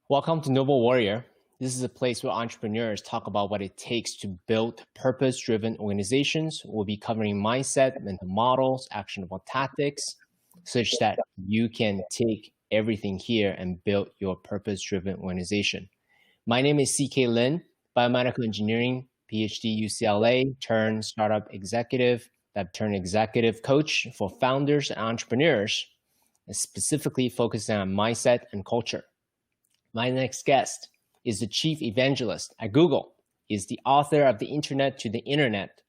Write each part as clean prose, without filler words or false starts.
Welcome to Noble Warrior. This is a place where entrepreneurs talk about what it takes to build purpose-driven organizations. We'll be covering mindset, mental models, actionable tactics, such that you can take everything here and build your purpose-driven organization. My name is CK Lin, biomedical engineering, PhD UCLA, turned startup executive, that turned executive coach for founders and entrepreneurs, and specifically focusing on mindset and culture. My next guest is the chief evangelist at Google. He is the author of The Internet to the Internet.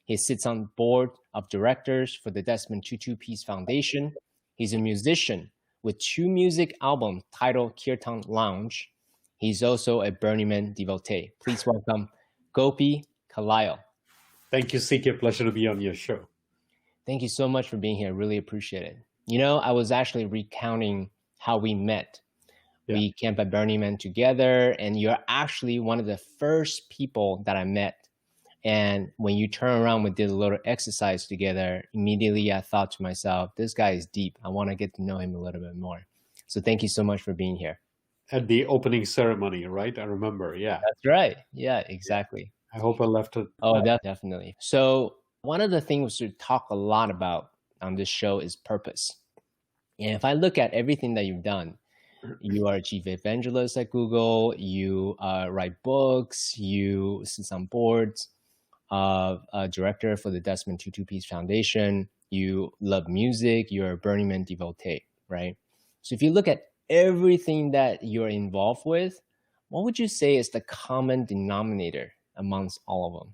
He sits on board of directors for the Desmond Tutu Peace Foundation. He's a musician with 2 music albums titled Kirtan Lounge. He's also a Burning Man devotee. Please welcome Gopi Kallayil. Thank you, CK. Pleasure to be on your show. Thank you so much for being here. Really appreciate it. I was actually recounting how we met. We camped at Burning Man together, and you're actually one of the first people that I met. And when you turn around, we did a little exercise together. Immediately, I thought to myself, this guy is deep. I want to get to know him a little bit more. So thank you so much for being here. At the opening ceremony, right? I remember, yeah. That's right. Yeah, exactly. I hope I left it. Oh, definitely. So one of the things we talk a lot about on this show is purpose. And if I look at everything that you've done, you are a chief evangelist at Google. You write books. You sit on boards. A director for the Desmond Tutu Peace Foundation. You love music. You're a Burning Man devotee, right? So if you look at everything that you're involved with, what would you say is the common denominator amongst all of them?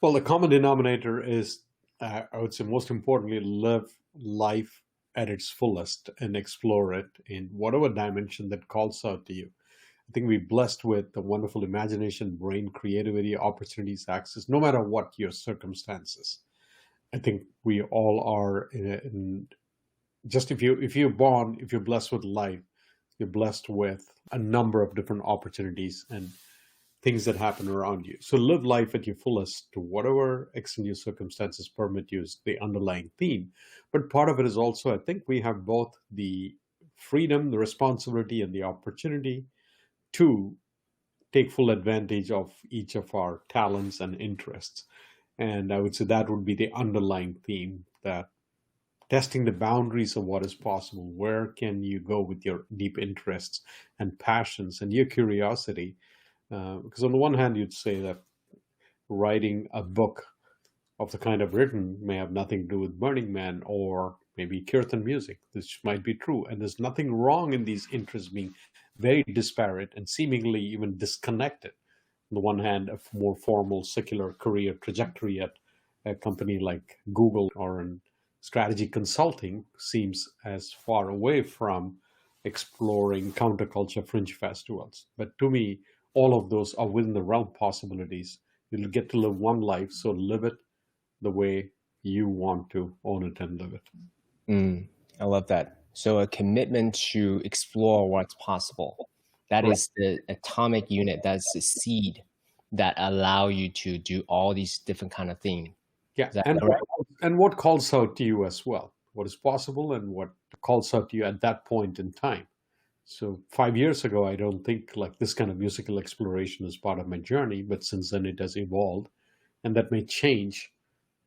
Well, the common denominator is, I would say, most importantly, live life at its fullest and explore it in whatever dimension that calls out to you. I think we're blessed with the wonderful imagination, brain, creativity, opportunities, access, no matter what your circumstances. I think we all are just if you're born, if you're blessed with life, you're blessed with a number of different opportunities and things that happen around you. So live life at your fullest to whatever extent your circumstances permit you is the underlying theme. But part of it is also, I think we have both the freedom, the responsibility, and the opportunity to take full advantage of each of our talents and interests. And I would say that would be the underlying theme, that testing the boundaries of what is possible. Where can you go with your deep interests and passions and your curiosity? Because on the one hand, you'd say that writing a book of the kind I've written may have nothing to do with Burning Man or maybe Kirtan music. This might be true. And there's nothing wrong in these interests being very disparate and seemingly even disconnected. On the one hand, a more formal secular career trajectory at a company like Google or in strategy consulting seems as far away from exploring counterculture fringe festivals. But to me, all of those are within the realm of possibilities. You'll get to live one life, so live it the way you want to own it and live it. I love that. So a commitment to explore what's possible. That is the atomic unit. That's the seed that allow you to do all these different kind of things. Yeah, and what calls out to you as well. What is possible and what calls out to you at that point in time. So 5 years ago, I don't think like this kind of musical exploration is part of my journey, but since then it has evolved, and that may change.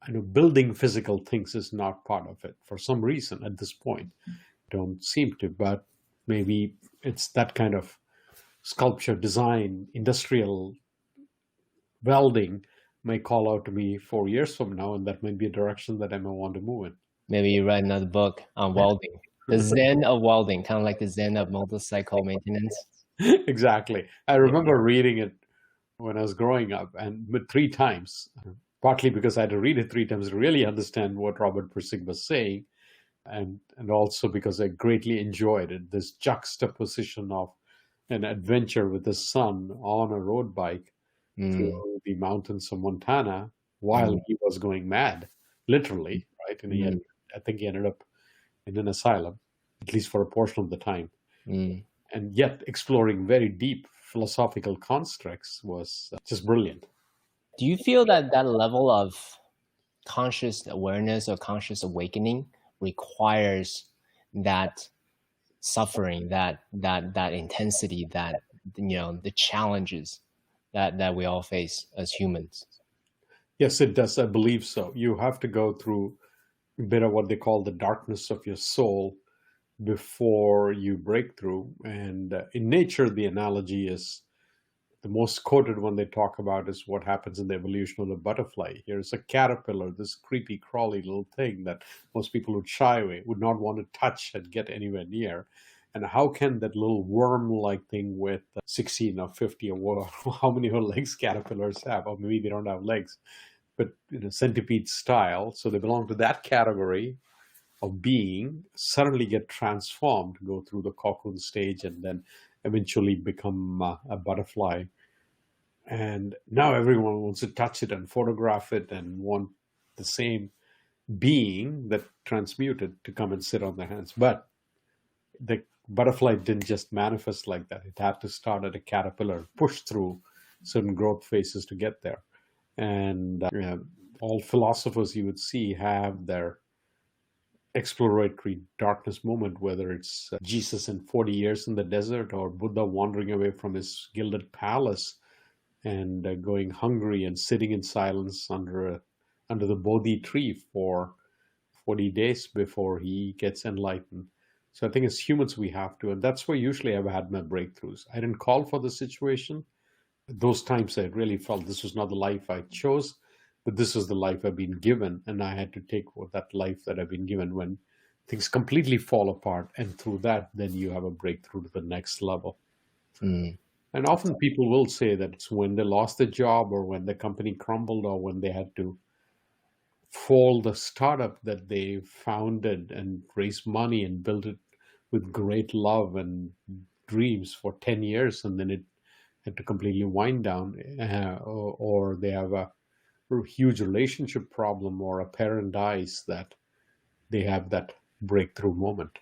I know building physical things is not part of it for some reason at this point. Don't seem to, but maybe it's that kind of sculpture, design, industrial welding may call out to me 4 years from now, and that might be a direction that I may want to move in. Maybe you write another book on welding. The Zen of welding, kind of like the Zen of motorcycle maintenance. Exactly. I remember reading it when I was growing up, and 3 times, partly because I had to read it 3 times to really understand what Robert Pirsig was saying, and also because I greatly enjoyed it, this juxtaposition of an adventure with his son on a road bike through the mountains of Montana while he was going mad, literally, right? And I think he ended up in an asylum, at least for a portion of the time. And yet exploring very deep philosophical constructs was just brilliant. Do you feel that that level of conscious awareness or conscious awakening requires that suffering, that intensity, that the challenges that we all face as humans. Yes, it does. I believe so. You have to go through a bit of what they call the darkness of your soul before you break through. And in nature, the analogy is the most quoted one they talk about is what happens in the evolution of the butterfly. Here's a caterpillar, this creepy, crawly little thing that most people would shy away, would not want to touch and get anywhere near. And how can that little worm-like thing with 16 or 50 or what, how many legs caterpillars have? Or maybe they don't have legs, but centipede style. So they belong to that category of being, suddenly get transformed, go through the cocoon stage, and then eventually become a butterfly. And now everyone wants to touch it and photograph it and want the same being that transmuted to come and sit on their hands. But the butterfly didn't just manifest like that. It had to start at a caterpillar, push through certain growth phases to get there. And all philosophers you would see have their exploratory darkness moment, whether it's Jesus in 40 years in the desert or Buddha wandering away from his gilded palace and going hungry and sitting in silence under the Bodhi tree for 40 days before he gets enlightened. So I think as humans we have to, and that's where usually I've had my breakthroughs. I didn't call for the situation. Those times I really felt this was not the life I chose, but this was the life I've been given, and I had to take that life that I've been given when things completely fall apart. And through that, then you have a breakthrough to the next level. Mm. And often people will say that it's when they lost their job or when the company crumbled or when they had to fold the startup that they founded and raised money and built it with great love and dreams for 10 years, and then it had to completely wind down, or they have a huge relationship problem or a parent dies, that they have that breakthrough moment.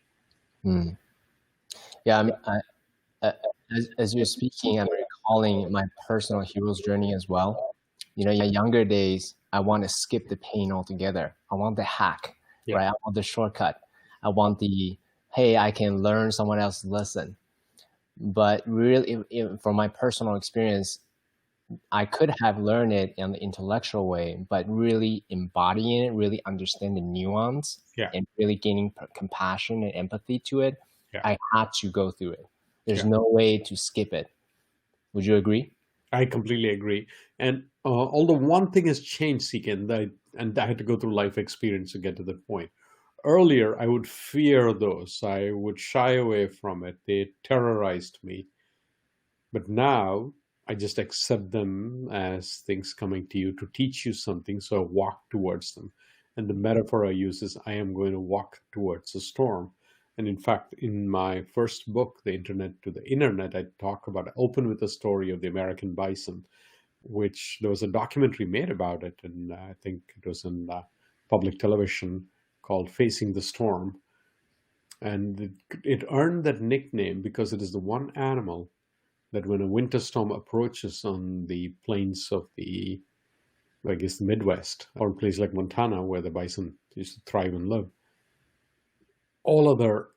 Mm. Yeah, as you're speaking, I'm recalling my personal hero's journey as well. In my younger days, I want to skip the pain altogether. I want the hack, Yeah. right? I want the shortcut. I want hey, I can learn someone else's lesson. But really, from my personal experience, I could have learned it in the intellectual way, but really embodying it, really understanding the nuance, Yeah. and really gaining compassion and empathy to it, Yeah. I had to go through it. There's Yeah. no way to skip it. Would you agree? I completely agree. And although one thing has changed, Seekin, and I had to go through life experience to get to that point. Earlier, I would fear those. I would shy away from it. They terrorized me. But now I just accept them as things coming to you to teach you something. So I walk towards them. And the metaphor I use is I am going to walk towards a storm. And in fact, in my first book, The Internet to the Internet, I open with the story of the American bison, which there was a documentary made about it. And I think it was in public television called Facing the Storm. And it earned that nickname because it is the one animal that when a winter storm approaches on the plains of the Midwest or a place like Montana where the bison used to thrive and live, all other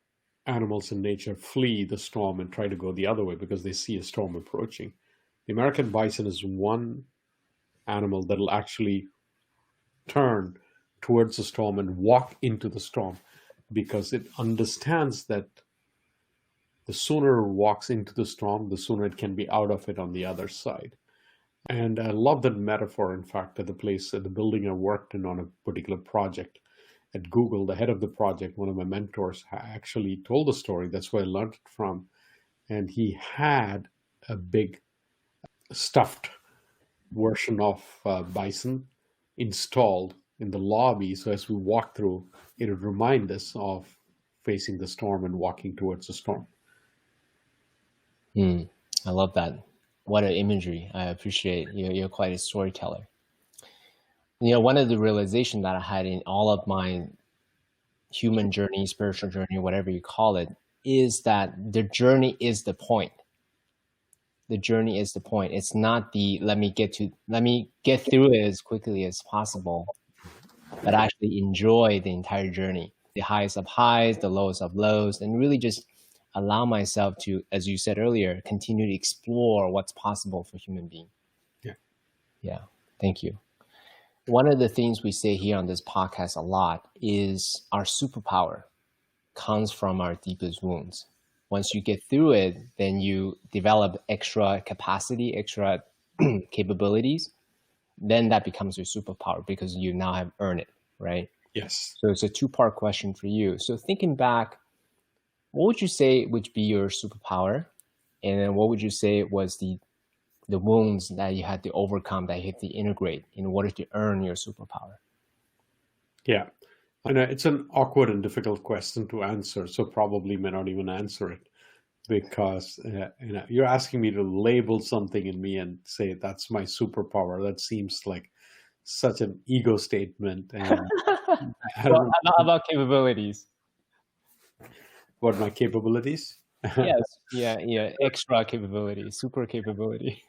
animals in nature flee the storm and try to go the other way because they see a storm approaching. The American bison is one animal that will actually turn towards the storm and walk into the storm because it understands that the sooner it walks into the storm, the sooner it can be out of it on the other side. And I love that metaphor, in fact, at the building I worked in on a particular project at Google. The head of the project, one of my mentors, actually told the story. That's where I learned it from. And he had a big stuffed version of bison installed in the lobby. So as we walk through, it would remind us of facing the storm and walking towards the storm. I love that. What an imagery. I appreciate you're quite a storyteller. One of the realizations that I had in all of my human journey, spiritual journey, whatever you call it, is that the journey is the point. The journey is the point. It's not let me get through it as quickly as possible, but actually enjoy the entire journey, the highest of highs, the lowest of lows, and really just allow myself to, as you said earlier, continue to explore what's possible for human being. Yeah. Yeah. Thank you. One of the things we say here on this podcast a lot is our superpower comes from our deepest wounds. Once you get through it, then you develop extra capacity, extra capabilities. Then that becomes your superpower because you now have earned it, right? Yes. So it's a two-part question for you. So thinking back, what would you say would be your superpower? And then what would you say was the wounds that you had to overcome, that you had to integrate in order to earn your superpower? Yeah. And it's an awkward and difficult question to answer, so probably may not even answer it because you're asking me to label something in me and say that's my superpower. That seems like such an ego statement, and I Well, don't about capabilities. what my capabilities. Yes, yeah, extra capability, super capability.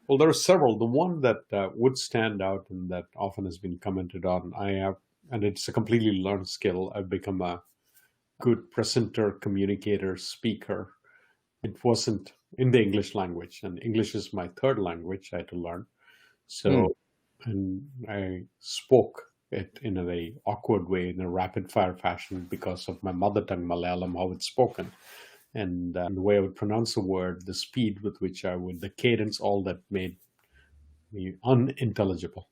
Well, there are several. The one that would stand out and that often has been commented on, I have, and it's a completely learned skill. I've become a good presenter, communicator, speaker. It wasn't in the English language, and English is my third language I had to learn. Mm. So, and I spoke it in a very awkward way, in a rapid fire fashion because of my mother tongue, Malayalam, how it's spoken. And the way I would pronounce a word, the speed with which I would, the cadence, all that made me unintelligible.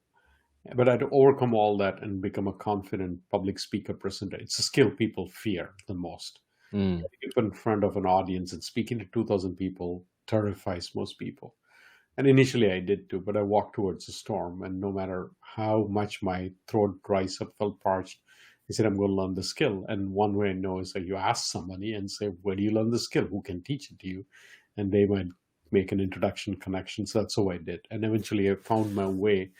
But I had to overcome all that and become a confident public speaker presenter. It's a skill people fear the most. Mm. Getting up in front of an audience and speaking to 2,000 people terrifies most people. And initially I did too, but I walked towards a storm. And no matter how much my throat dries up, felt parched, I said, I'm going to learn the skill. And one way I know is that you ask somebody and say, where do you learn the skill? Who can teach it to you? And they might make an introduction connection. So that's how I did. And eventually I found my way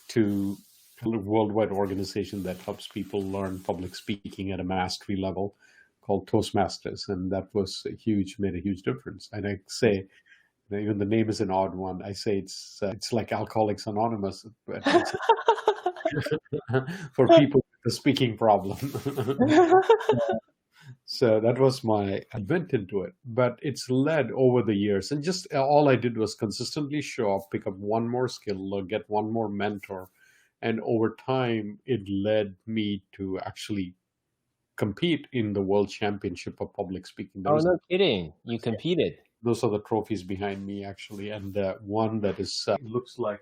to a worldwide organization that helps people learn public speaking at a mastery level called Toastmasters. And that was made a huge difference. And I say, even the name is an odd one. I say it's like Alcoholics Anonymous, but it's for people with a speaking problem. So that was my advent into it. But it's led over the years, and just all I did was consistently show up, pick up one more skill, or get one more mentor, and over time, it led me to actually compete in the World Championship of Public Speaking. Oh, no kidding. You competed. Those are the trophies behind me, actually, and one that is it looks like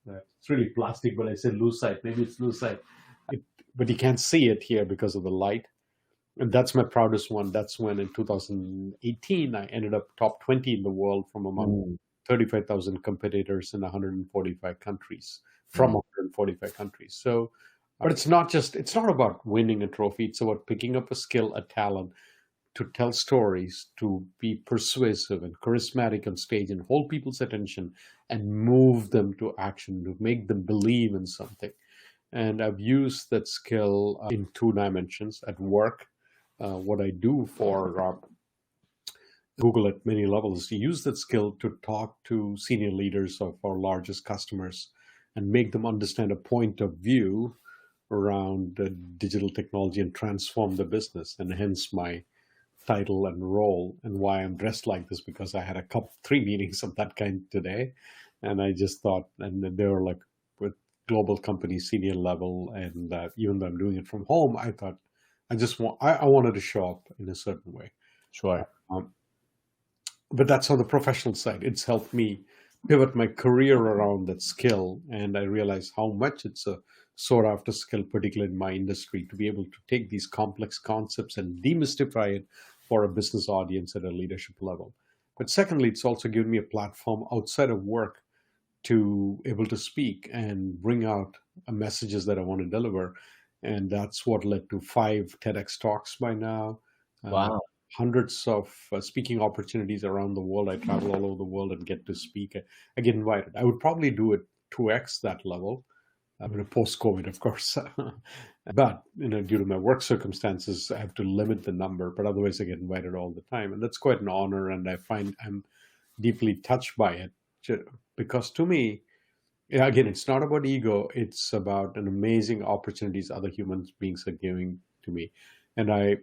it's really plastic, but I said lucite. Maybe it's lucite, but you can't see it here because of the light. And that's my proudest one. That's when in 2018 I ended up top 20 in the world from among 35,000 competitors in 145 countries, from 145 countries. So, but it's not about winning a trophy. It's about picking up a skill, a talent, to tell stories, to be persuasive and charismatic on stage and hold people's attention and move them to action, to make them believe in something. And I've used that skill in two dimensions at work. What I do for Google at many levels is to use that skill to talk to senior leaders of our largest customers and make them understand a point of view around digital technology and transform the business. And hence my title and role, and why I'm dressed like this, because I had three meetings of that kind today. And I just thought, and they were like with global companies, senior level. And even though I'm doing it from home, I thought I wanted to show up in a certain way. Sure. But that's on the professional side. It's helped me pivot my career around that skill. And I realized how much it's a sought after skill, particularly in my industry, to be able to take these complex concepts and demystify it for a business audience at a leadership level. But secondly, it's also given me a platform outside of work to able to speak and bring out messages that I want to deliver. And that's what led to 5 TEDx talks by now. Wow. Hundreds of speaking opportunities around the world. I travel all over the world and get to speak. I get invited. I would probably do it 2x that level. Post-COVID, of course. But due to my work circumstances, I have to limit the number. But otherwise, I get invited all the time, and that's quite an honor. And I find I'm deeply touched by it, because to me, again, it's not about ego. It's about an amazing opportunities other human beings are giving to me, and I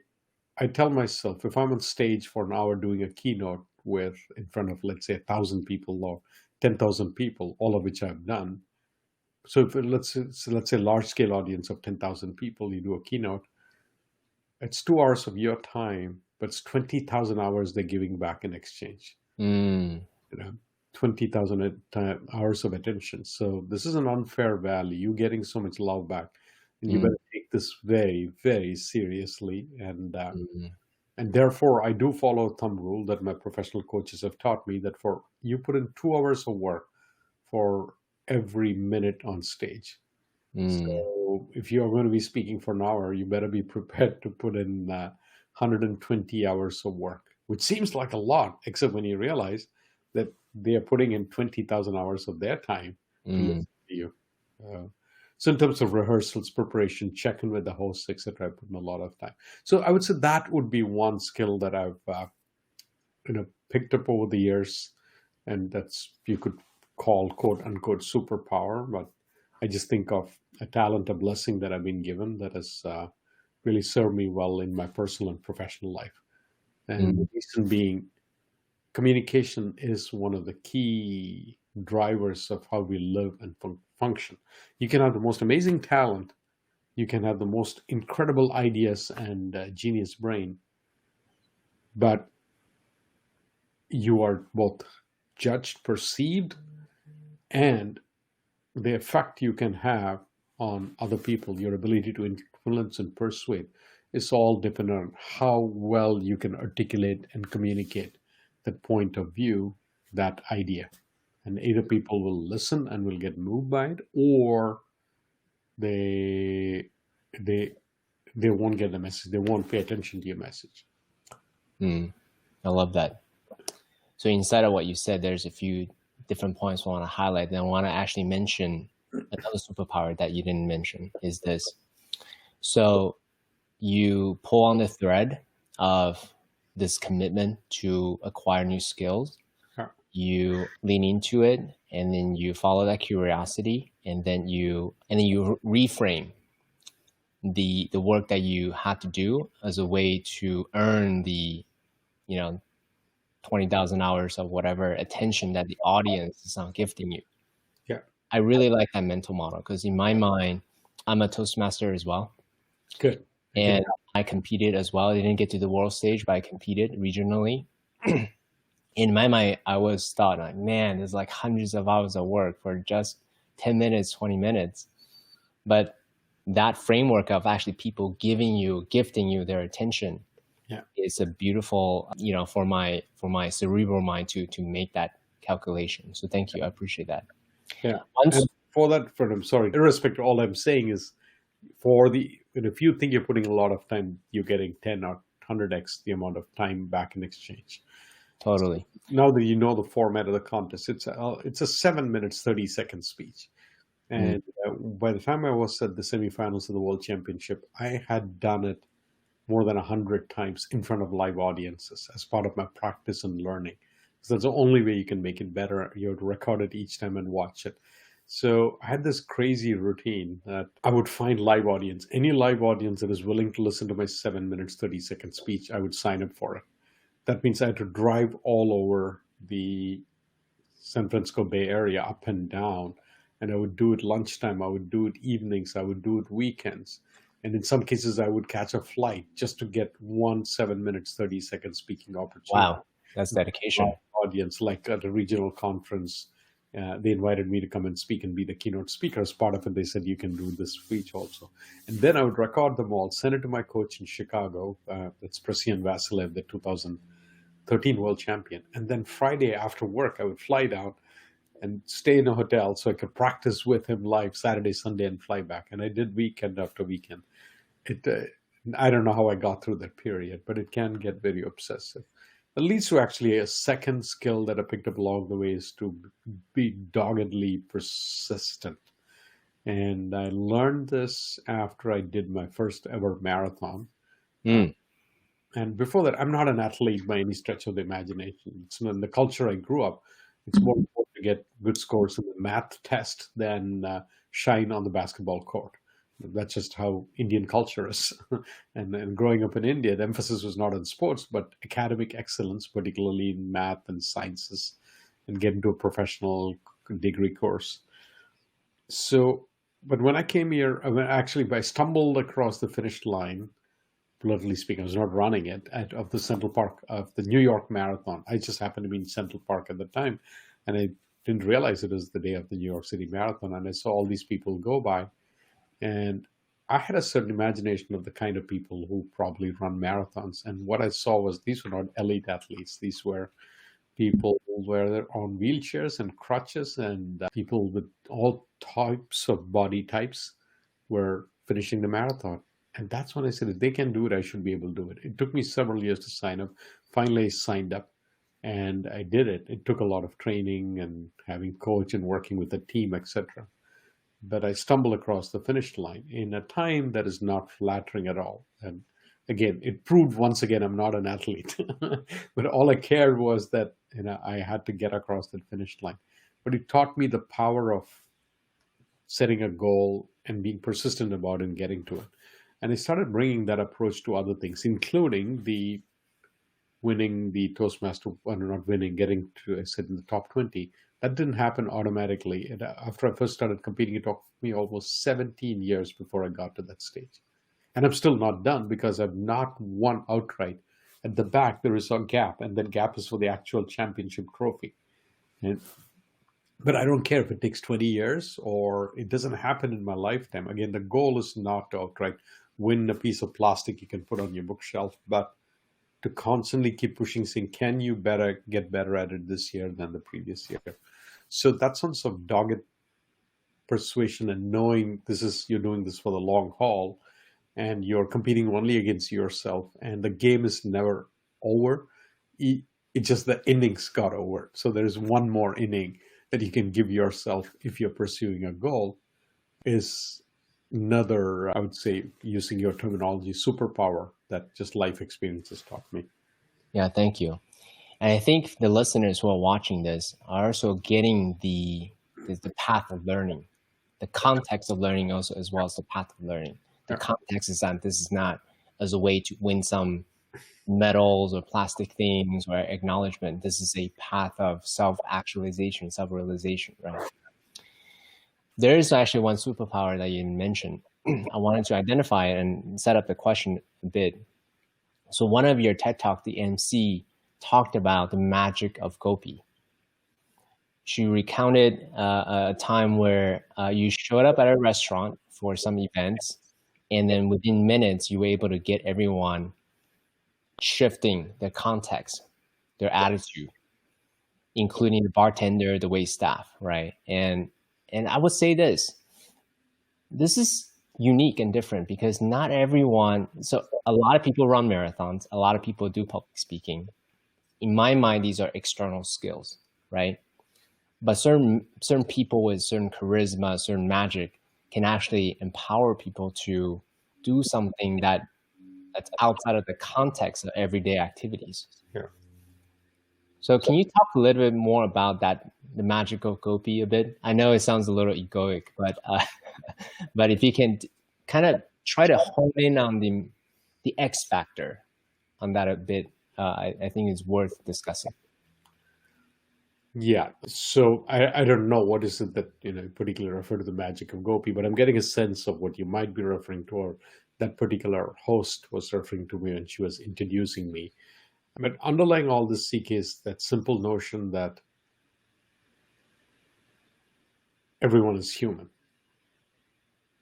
I tell myself if I'm on stage for an hour doing a keynote with in front of, let's say, 1,000 people or 10,000 people, all of which I've done. So if let's say large scale audience of 10,000 people, you do a keynote, it's 2 hours of your time, but it's 20,000 hours they're giving back in exchange. Mm, You know, 20,000 hours of attention. So this is an unfair value. You're getting so much love back, and you mm, better take this very, very seriously. mm, And therefore, I do follow a thumb rule that my professional coaches have taught me that for you put in 2 hours of work for every minute on stage. mm, So if you are going to be speaking for an hour, you better be prepared to put in 120 hours of work, which seems like a lot, except when you realize that they are putting in 20,000 hours of their time to mm, listen to you. Uh, so in terms of rehearsals, preparation, checking with the host, etc., I put in a lot of time. So I would say that would be one skill that I've picked up over the years, and that's you could call quote unquote superpower. But I just think of a talent, a blessing that I've been given that has really served me well in my personal and professional life. And the mm, reason being, communication is one of the key drivers of how we live and function. You can have the most amazing talent, you can have the most incredible ideas and genius brain, but you are both judged, perceived, and the effect you can have on other people, your ability to influence and persuade, is all dependent on how well you can articulate and communicate that point of view, that idea. And either people will listen and will get moved by it, or they they they won't get the message. They won't pay attention to your message. mm. I love that. So inside of what you said, there's a few different points I want to highlight. And I want to actually mention another superpower that you didn't mention is this. So you pull on the thread of this commitment to acquire new skills. Yeah. You lean into it, and then you follow that curiosity, and then you reframe the work that you had to do as a way to earn the, 20,000 hours of whatever attention that the audience is not gifting you. Yeah. I really like that mental model because in my mind, I'm a Toastmaster as well. Good. And I competed as well. I didn't get to the world stage, but I competed regionally. In my mind, I was thought like, man, there's like hundreds of hours of work for just 10 minutes, 20 minutes. But that framework of actually people gifting you their attention, Yeah. is a beautiful, for my cerebral mind to make that calculation. So thank you. I appreciate that. Yeah. Once, And for that, I'm sorry, irrespective, all I'm saying is if you think you're putting a lot of time, you're getting 10 or 100x the amount of time back in exchange. totally. Now that you know the format of the contest, it's a 7 minutes 30-second speech. And by the time I was at the semifinals of the World Championship, I had done it more than 100 times in front of live audiences as part of my practice and learning. So that's the only way you can make it better. You have to record it each time and watch it. So I had this crazy routine that I would find live audience. Any live audience that is willing to listen to my 7 minutes, 30-second speech, I would sign up for it. That means I had to drive all over the San Francisco Bay Area, up and down. And I would do it lunchtime. I would do it evenings. I would do it weekends. And in some cases, I would catch a flight just to get one 7 minutes, 30-second speaking opportunity. Wow. That's dedication. Audience, like at a regional conference, they invited me to come and speak and be the keynote speaker. As part of it, they said, you can do this speech also. And then I would record them all, send it to my coach in Chicago. That's Prasian Vasilev, the 2013 world champion. And then Friday after work, I would fly down and stay in a hotel so I could practice with him live Saturday, Sunday, and fly back. And I did weekend after weekend. I don't know how I got through that period, but it can get very obsessive. It leads to actually a second skill that I picked up along the way is to be doggedly persistent. And I learned this after I did my first ever marathon. And before that, I'm not an athlete by any stretch of the imagination. It's in the culture I grew up. It's more important to get good scores in the math test than shine on the basketball court. That's just how Indian culture is. And growing up in India, the emphasis was not on sports, but academic excellence, particularly in math and sciences, and get into a professional degree course. So, but when I came here, I stumbled across the finish line. Politically speaking, I was not running it of the Central Park of the New York Marathon. I just happened to be in Central Park at the time, and I didn't realize it was the day of the New York City Marathon. And I saw all these people go by, and I had a certain imagination of the kind of people who probably run marathons. And what I saw was these were not elite athletes. These were people who were on wheelchairs and crutches, and people with all types of body types were finishing the marathon. And that's when I said, if they can do it, I should be able to do it. It took me several years to sign up. Finally, I signed up and I did it. It took a lot of training and having coach and working with a team, etc. But I stumbled across the finish line in a time that is not flattering at all. And again, it proved once again I'm not an athlete. But all I cared was that I had to get across that finish line. But it taught me the power of setting a goal and being persistent about it and getting to it. And I started bringing that approach to other things, including the winning the Toastmaster, well, not winning, getting to, I said, in the top 20. That didn't happen automatically. And after I first started competing, it took me almost 17 years before I got to that stage. And I'm still not done because I've not won outright. At the back, there is a gap, and that gap is for the actual championship trophy. And, but I don't care if it takes 20 years or it doesn't happen in my lifetime. Again, the goal is not to outright win a piece of plastic you can put on your bookshelf, but to constantly keep pushing, saying, can you get better at it this year than the previous year? So that sense of dogged persuasion and knowing you're doing this for the long haul, and you're competing only against yourself, and the game is never over. It just the innings got over. So there's one more inning that you can give yourself if you're pursuing a goal. Is another, I would say, using your terminology, superpower that just life experiences taught me. Yeah, thank you. And I think the listeners who are watching this are also getting the path of learning, the context of learning also, as well as the path of learning. The context is that this is not as a way to win some medals or plastic things or acknowledgement. This is a path of self-actualization, self-realization, right? There is actually one superpower that you mentioned. I wanted to identify it and set up the question a bit. So one of your TED Talk, the MC, talked about the magic of Gopi. She recounted a time where you showed up at a restaurant for some events, and then within minutes, you were able to get everyone shifting their context, their attitude, including the bartender, the wait staff, right? And I would say this is unique and different because not everyone, so a lot of people run marathons, a lot of people do public speaking. In my mind, these are external skills, right? But certain people with certain charisma, certain magic can actually empower people to do something that's outside of the context of everyday activities. Yeah. So can you talk a little bit more about that, the magic of Gopi a bit? I know it sounds a little egoic, but but if you can kind of try to hone in on the X factor on that a bit, I think it's worth discussing. Yeah. So I don't know what is it that particularly refer to the magic of Gopi, but I'm getting a sense of what you might be referring to, or that particular host was referring to me when she was introducing me. I mean, underlying all this, CK, is that simple notion that everyone is human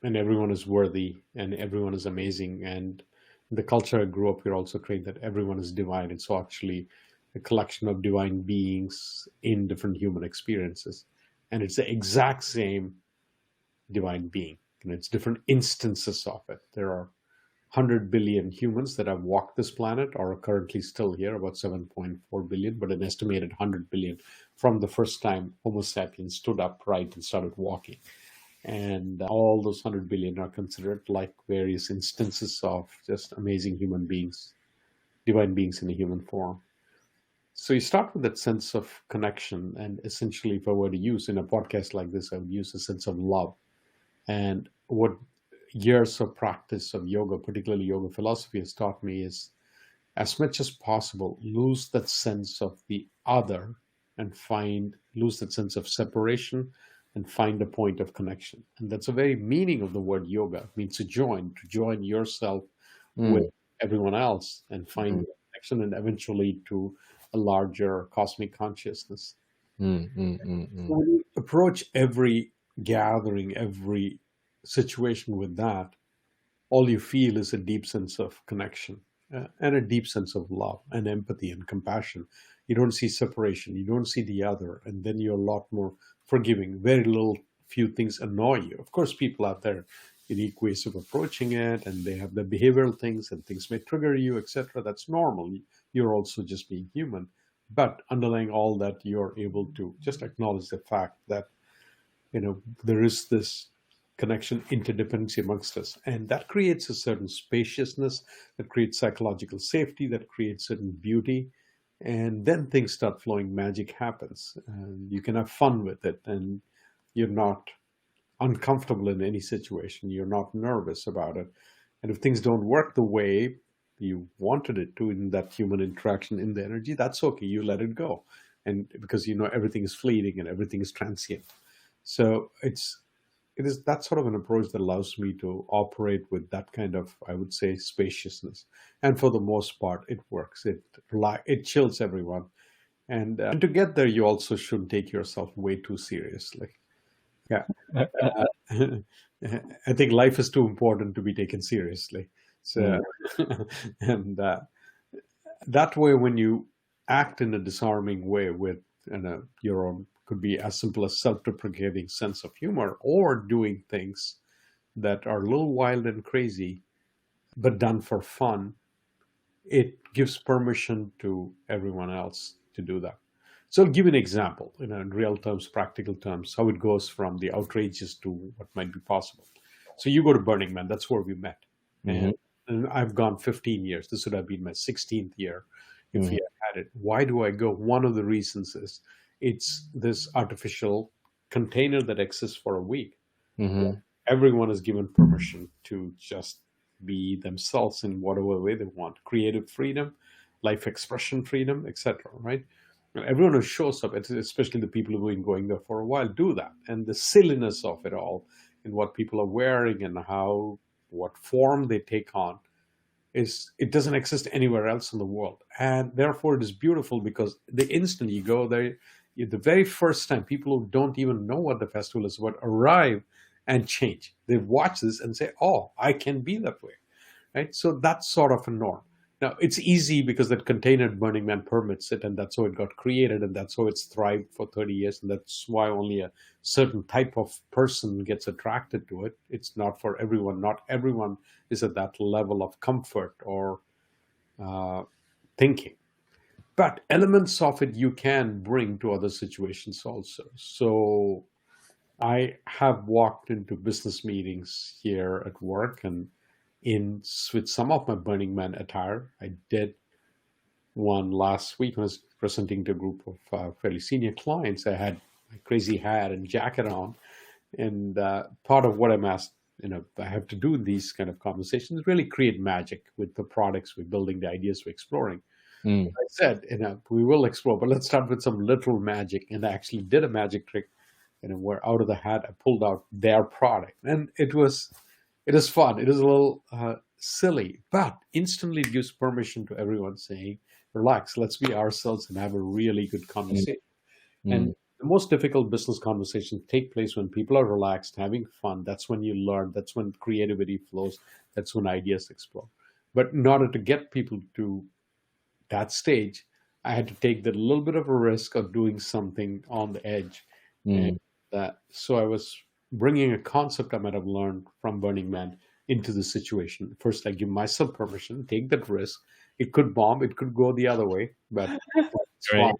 and everyone is worthy and everyone is amazing. And the culture I grew up here also trained that everyone is divine. It's actually a collection of divine beings in different human experiences. And it's the exact same divine being. And it's different instances of it. There are 100 billion humans that have walked this planet or are currently still here, about 7.4 billion, but an estimated 100 billion from the first time Homo sapiens stood upright and started walking. And all those 100 billion are considered like various instances of just amazing human beings, divine beings in a human form. So you start with that sense of connection. And essentially, if I were to use in a podcast like this, I would use a sense of love. And what years of practice of yoga, particularly yoga philosophy, has taught me is, as much as possible, lose that sense of the other and lose that sense of separation and find a point of connection. And that's a very meaning of the word yoga. It means to join yourself with Mm, everyone else and find mm, the connection and eventually to a larger cosmic consciousness. mm, mm, mm, mm, When you approach every gathering, every situation with that, all you feel is a deep sense of connection and a deep sense of love and empathy and compassion. You don't see separation, you don't see the other, and then you're a lot more forgiving. Very little, few things annoy you. Of course, people have their unique ways of approaching it, and they have the behavioral things, and things may trigger you, etc. That's normal. You're also just being human. But underlying all that, you're able to just acknowledge the fact that there is this connection, interdependency amongst us, and that creates a certain spaciousness, that creates psychological safety, that creates certain beauty, and then things start flowing. Magic happens, and you can have fun with it, and you're not uncomfortable in any situation, you're not nervous about it. And if things don't work the way you wanted it to in that human interaction, in the energy, that's okay, you let it go. And because everything is fleeting and everything is transient. So it is that sort of an approach that allows me to operate with that kind of, I would say, spaciousness. And for the most part, it works. It chills everyone. And to get there, you also shouldn't take yourself way too seriously. Yeah, I think life is too important to be taken seriously. So, mm, and that way, when you act in a disarming way with your own, could be as simple as self-deprecating sense of humor, or doing things that are a little wild and crazy, but done for fun, it gives permission to everyone else to do that. So I'll give you an example, in real terms, practical terms, how it goes from the outrageous to what might be possible. So you go to Burning Man, that's where we met. mhm, And I've gone 15 years. This would have been my 16th year if we mhm, had it. Why do I go? One of the reasons is it's this artificial container that exists for a week. mhm, Everyone is given permission to just be themselves in whatever way they want. Creative freedom, life expression freedom, etc. Right? Everyone who shows up, especially the people who've been going there for a while, do that. And the silliness of it all, and what people are wearing, and what form they take on, it doesn't exist anywhere else in the world. And therefore, it is beautiful because the instant you go there, the very first time, people who don't even know what the festival is about arrive and change. They watch this and say, "Oh, I can be that way." Right? So that's sort of a norm. Now, it's easy because that container at Burning Man permits it, and that's how it got created, and that's how it's thrived for 30 years, and that's why only a certain type of person gets attracted to it. It's not for everyone. Not everyone is at that level of comfort or uh, thinking. But elements of it you can bring to other situations also. So I have walked into business meetings here at work, and in with some of my Burning Man attire. I did one last week when I was presenting to a group of fairly senior clients. I had my crazy hat and jacket on, and part of what I'm asked, I have to do in these kind of conversations is really create magic with the products we're building, the ideas we're exploring. mm, I said, we will explore, but let's start with some literal magic. And I actually did a magic trick, where out of the hat I pulled out their product, and it is fun. It is a little silly, but instantly it gives permission to everyone, saying, "Relax, let's be ourselves and have a really good mm, conversation." And mm, the most difficult business conversations take place when people are relaxed, having fun. That's when you learn. That's when creativity flows. That's when ideas explode. But in order to get people to that stage, I had to take that little bit of a risk of doing something on the edge. And mm. so I was bringing a concept I might have learned from Burning Man into the situation. First, I give myself permission, take that risk. It could bomb, it could go the other way, but it's fine.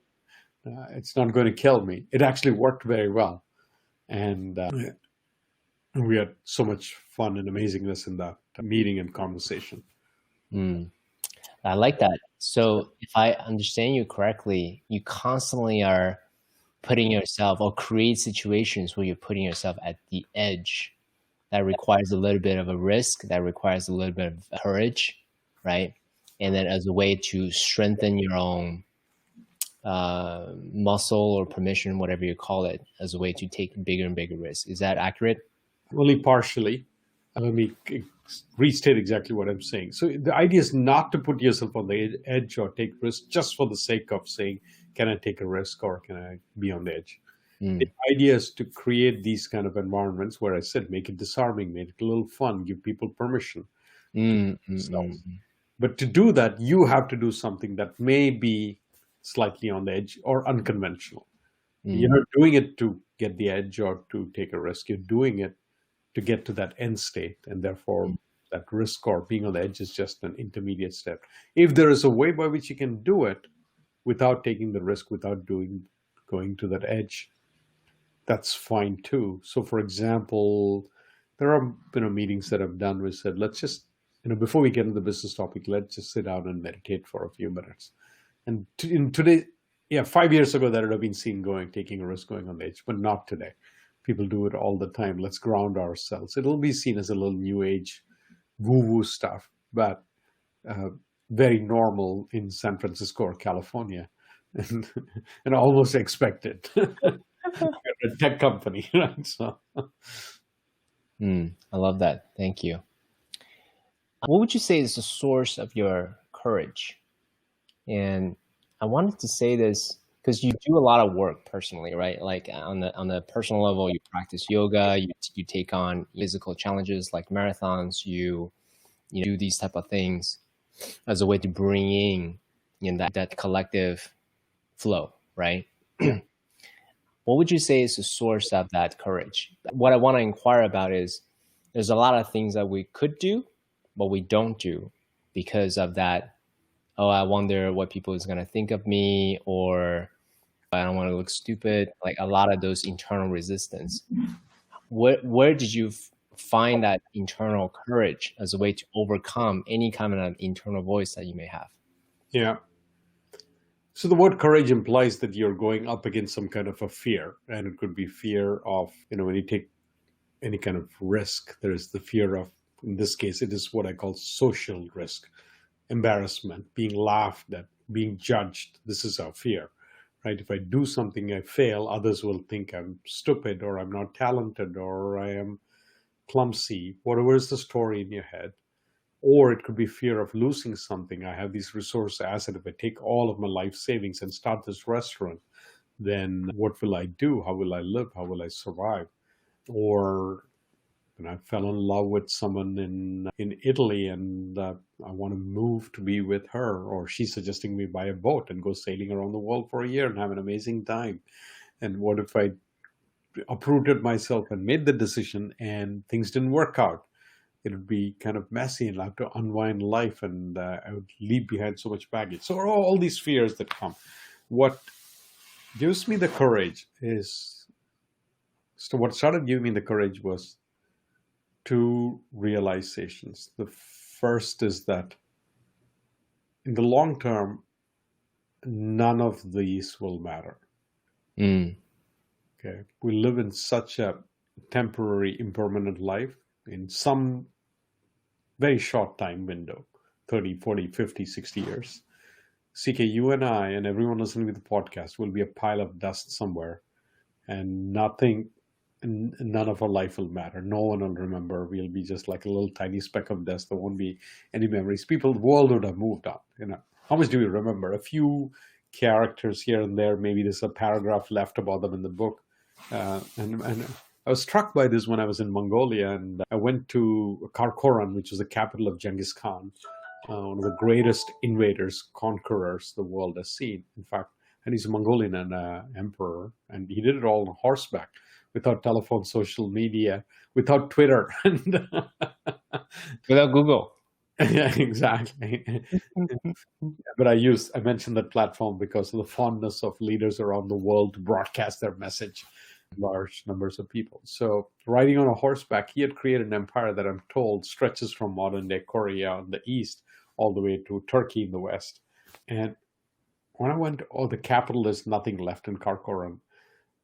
Right. It's not going to kill me. It actually worked very well. And we had so much fun and amazingness in that meeting and conversation. Mm. I like that. So if I understand you correctly, you constantly are putting yourself or create situations where you're putting yourself at the edge. that requires a little bit of a risk, that requires a little bit of courage, right? And then as a way to strengthen your own muscle or permission, whatever you call it, as a way to take bigger and bigger risks. Is that accurate? Only partially. Let me restate exactly what I'm saying. So the idea is not to put yourself on the edge or take risks just for the sake of saying, can I take a risk or can I be on the edge? The idea is to create these kind of environments where I said, make it disarming, make it a little fun, give people permission to be themselves. But to do that, you have to do something that may be slightly on the edge or unconventional. You're not doing it to get the edge or to take a risk. You're doing it to get to that end state. And therefore, that risk or being on the edge is just an intermediate step. If there is a way by which you can do it without taking the risk, without going to that edge, that's fine too. So, for example, there are meetings that I've done. We said, let's just before we get into the business topic, let's just sit down and meditate for a few minutes. And in today, 5 years ago, that would have been seen taking a risk, going on the edge, but not today. People do it all the time. Let's ground ourselves. It'll be seen as a little new age woo-woo stuff, but very normal in San Francisco or California, and almost expected. A tech company, right? So, I love that. Thank you. What would you say is the source of your courage? And I wanted to say this because you do a lot of work personally, right? Like on the personal level, you practice yoga, you take on physical challenges like marathons, you do these type of things as a way to bring in that collective flow, right? What would you say is the source of that courage? What I want to inquire about is there's a lot of things that we could do, but we don't do because of that. Oh, I wonder what people is going to think of me, or I don't want to look stupid. Like a lot of those internal resistance. Where did you find that internal courage as a way to overcome any kind of internal voice that you may have? Yeah. So the word courage implies that you're going up against some kind of a fear, and it could be fear of, when you take any kind of risk, there is the fear of, in this case, it is what I call social risk, embarrassment, being laughed at, being judged. This is our fear, right? If I do something, I fail, others will think I'm stupid or I'm not talented or I am clumsy, whatever is the story in your head. Or it could be fear of losing something. I have these resource assets. If I take all of my life savings and start this restaurant, then what will I do? How will I live? How will I survive? Or I fell in love with someone in Italy and I want to move to be with her, or she's suggesting we buy a boat and go sailing around the world for a year and have an amazing time. And what if I uprooted myself and made the decision and things didn't work out? It would be kind of messy and I'd have to unwind life and I would leave behind so much baggage. So all these fears that come. What gives me the courage is, so what started giving me the courage was two realizations. The first is that in the long term, none of these will matter. Okay. We live in such a temporary, impermanent life in some very short time window, 30, 40, 50, 60 years. CK, you and I and everyone listening to the podcast will be a pile of dust somewhere and none of our life will matter. No one will remember. We'll be just like a little tiny speck of dust. There won't be any memories. The world would have moved on. How much do we remember? A few characters here and there. Maybe there's a paragraph left about them in the book. And I was struck by this when I was in Mongolia, and I went to Karakoram, which is the capital of Genghis Khan, one of the greatest invaders, conquerors the world has seen. In fact, and he's a Mongolian and emperor, and he did it all on horseback, without telephone, social media, without Twitter. Without Google. Yeah, exactly. But I mentioned that platform because of the fondness of leaders around the world to broadcast their message to large numbers of people. So riding on a horseback, he had created an empire that I'm told stretches from modern day Korea in the east all the way to Turkey in the west. And when I went, the capital, there's nothing left in Karakoram.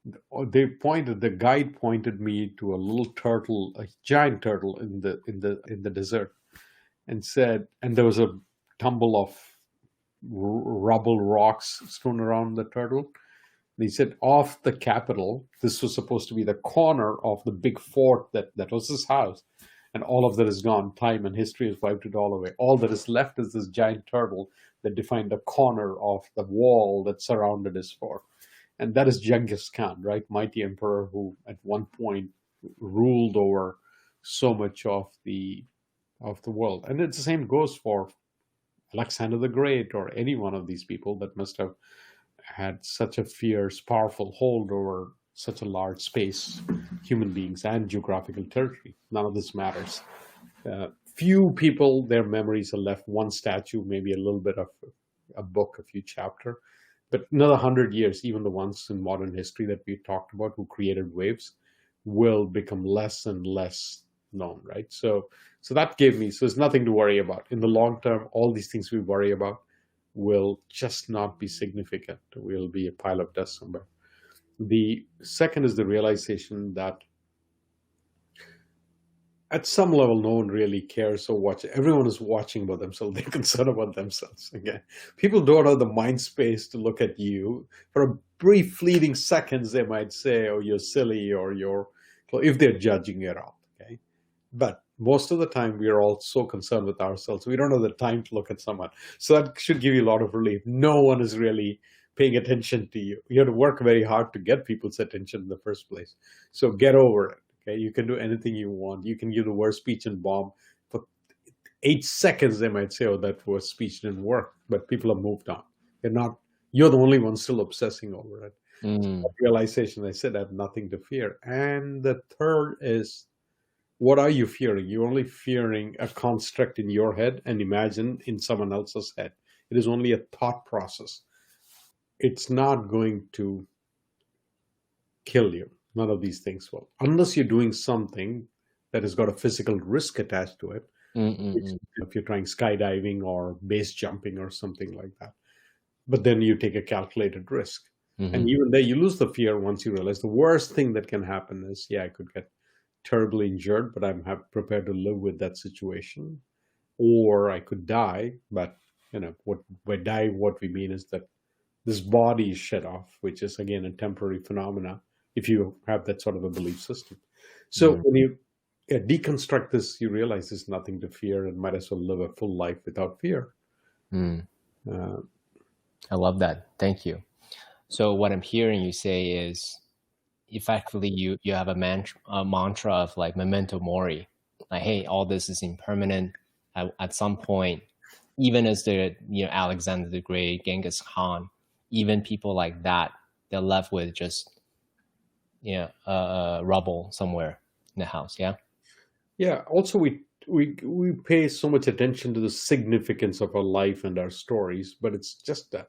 the guide pointed me to a little turtle, a giant turtle in the desert, and said, and there was a tumble of rubble rocks strewn around the turtle. And he said, off the capital, this was supposed to be the corner of the big fort that was his house. And all of that is gone. Time and history has wiped it all away. All that is left is this giant turtle that defined the corner of the wall that surrounded his fort. And that is Genghis Khan, right? Mighty emperor who at one point ruled over so much of the world. And it's the same goes for Alexander the Great or any one of these people that must have had such a fierce, powerful hold over such a large space, human beings, and geographical territory. None of this matters. Few people, their memories are left one statue, maybe a little bit of a book, a few chapter. But another 100 years, even the ones in modern history that we talked about who created waves will become less and less known, right? So that gave me, so there's nothing to worry about. In the long term, all these things we worry about will just not be significant. Will be a pile of dust somewhere. The second is the realization that at some level, no one really cares or watches. Everyone is watching about themselves. They're concerned about themselves. Okay, people don't have the mind space to look at you for a brief, fleeting seconds. They might say, "Oh, you're silly," or "You're," if they're judging it out. Okay, but most of the time, we are all so concerned with ourselves. We don't have the time to look at someone. So that should give you a lot of relief. No one is really paying attention to you. You have to work very hard to get people's attention in the first place. So get over it. Okay, you can do anything you want. You can give the worst speech and bomb. For 8 seconds, they might say, "Oh, that worst speech didn't work," but people have moved on. They're not. You're the only one still obsessing over it. So Mm. that realization, I said, I have nothing to fear. And the third is, what are you fearing? You're only fearing a construct in your head and imagine in someone else's head. It is only a thought process. It's not going to kill you. None of these things will, unless you're doing something that has got a physical risk attached to it. Which, Mm-mm-mm. if you're trying skydiving or base jumping or something like that, but then you take a calculated risk, and Mm-hmm. even there you lose the fear once you realize the worst thing that can happen is, yeah, I could get terribly injured, but I'm prepared to live with that situation, or I could die. But what by die, what we mean is that this body is shut off, which is again a temporary phenomena if you have that sort of a belief system. So Mm. when you deconstruct this, you realize there's nothing to fear and might as well live a full life without fear. Mm. Uh, I love that. Thank you. So what I'm hearing you say is effectively you have a mantra of like memento mori, like, hey, all this is impermanent. At some point, even as the Alexander the Great, Genghis Khan, even people like that, they're left with just rubble somewhere in the house. Yeah. yeah. Also, we pay so much attention to the significance of our life and our stories, but it's just a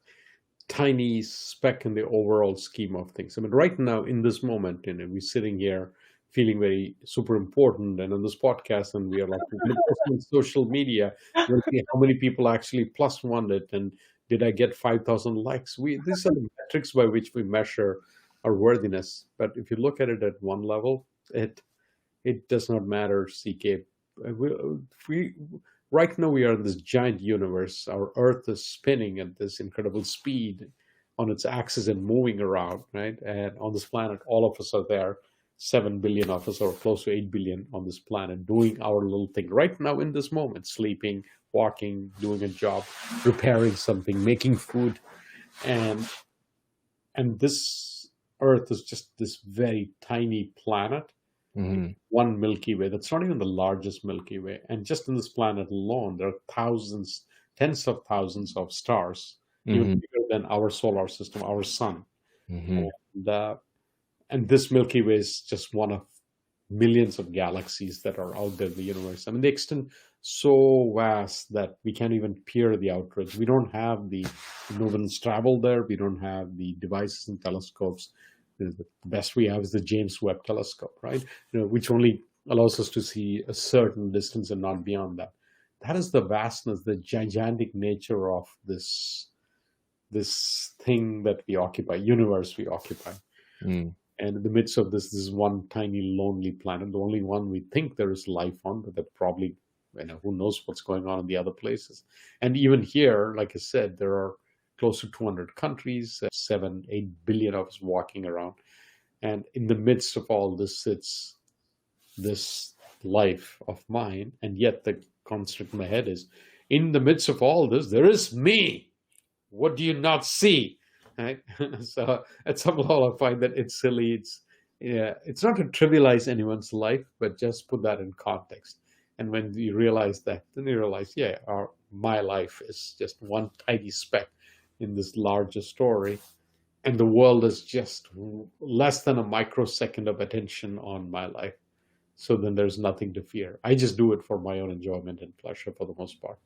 tiny speck in the overall scheme of things. I mean, right now in this moment, we're sitting here feeling very super important, and on this podcast, and we are like, we're going to post on social media. We'll see how many people actually plus one it, and did I get 5,000 likes? These are the metrics by which we measure our worthiness. But if you look at it at one level, it does not matter, CK. We right now we are in this giant universe. Our Earth is spinning at this incredible speed on its axis and moving around, right? And on this planet, all of us are there. 7 billion of us, or close to 8 billion, on this planet, doing our little thing right now in this moment, sleeping, walking, doing a job, repairing something, making food, and this Earth is just this very tiny planet, Mm-hmm. one Milky Way. That's not even the largest Milky Way. And just in this planet alone, there are thousands, tens of thousands of stars, even Mm-hmm. bigger than our solar system, our sun. Mm-hmm. And, and this Milky Way is just one of millions of galaxies that are out there in the universe. I mean, they extend so vast that we can't even peer the outer edge. We don't have the no one's traveled there. We don't have the devices and telescopes. The best we have is the James Webb telescope, right? Which only allows us to see a certain distance and not beyond that. That is the vastness, the gigantic nature of this thing that we occupy, universe we occupy. Mm. And in the midst of this is one tiny lonely planet, the only one we think there is life on, but that probably, who knows what's going on in the other places. And even here, like I said, there are close to 200 countries, 7, 8 billion of us walking around. And in the midst of all this sits this life of mine. And yet the construct in my head is, in the midst of all this, there is me. What do you not see? Right? So at some level, I find that it's silly. It's not to trivialize anyone's life, but just put that in context. And when you realize that, then you realize, my life is just one tiny speck in this larger story, and the world is just less than a microsecond of attention on my life. So then there's nothing to fear. I just do it for my own enjoyment and pleasure for the most part.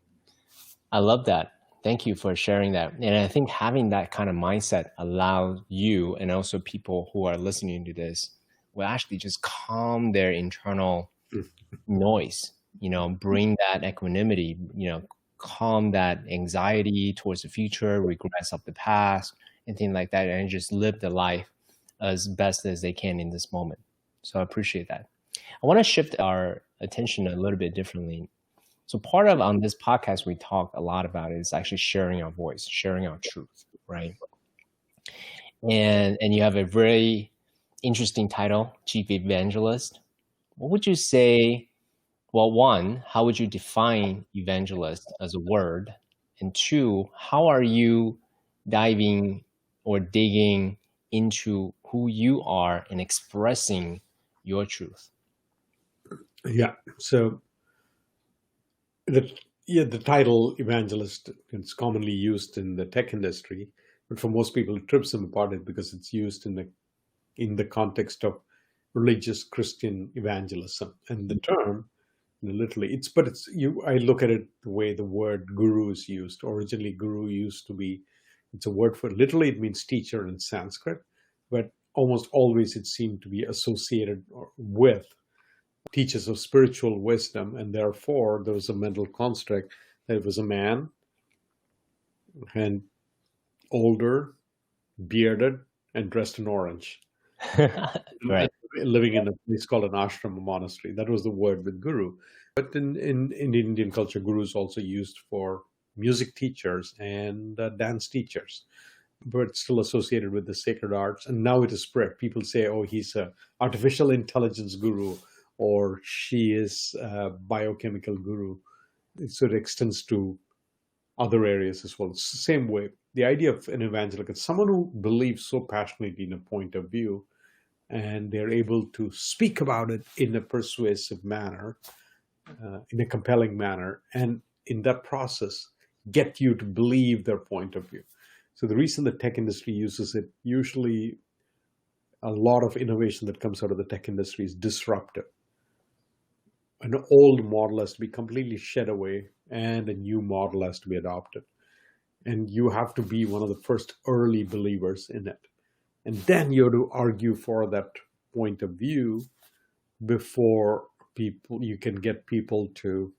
I love that. Thank you for sharing that. And I think having that kind of mindset allows you and also people who are listening to this will actually just calm their internal noise, bring that equanimity, calm that anxiety towards the future, regrets of the past, and things like that, and just live the life as best as they can in this moment. So I appreciate that. I want to shift our attention a little bit differently. So part of on this podcast, we talk a lot about is actually sharing our voice, sharing our truth, right? And you have a very interesting title, Chief Evangelist. What would you say? Well, one, how would you define evangelist as a word? And two, how are you diving or digging into who you are and expressing your truth? Yeah. So the title evangelist is commonly used in the tech industry, but for most people it trips them apart because it's used in the context of religious Christian evangelism. And the term, literally, I look at it the way the word guru is used. Originally, guru used to be, it's a word for, literally it means teacher in Sanskrit, but almost always it seemed to be associated with teachers of spiritual wisdom, and therefore there was a mental construct that it was a man and older, bearded, and dressed in orange. Right. Living in a place called an ashram, a monastery. That was the word with guru. But in Indian culture, guru is also used for music teachers and dance teachers, but still associated with the sacred arts. And now it is spread. People say, oh, he's a artificial intelligence guru, or she is a biochemical guru. So it extends to other areas as well. It's the same way. The idea of an evangelist is someone who believes so passionately in a point of view, and they're able to speak about it in a persuasive manner, in a compelling manner, and in that process, get you to believe their point of view. So the reason the tech industry uses it, usually a lot of innovation that comes out of the tech industry is disruptive. An old model has to be completely shed away and a new model has to be adopted. And you have to be one of the first early believers in it. And then you have to argue for that point of view before you can get people to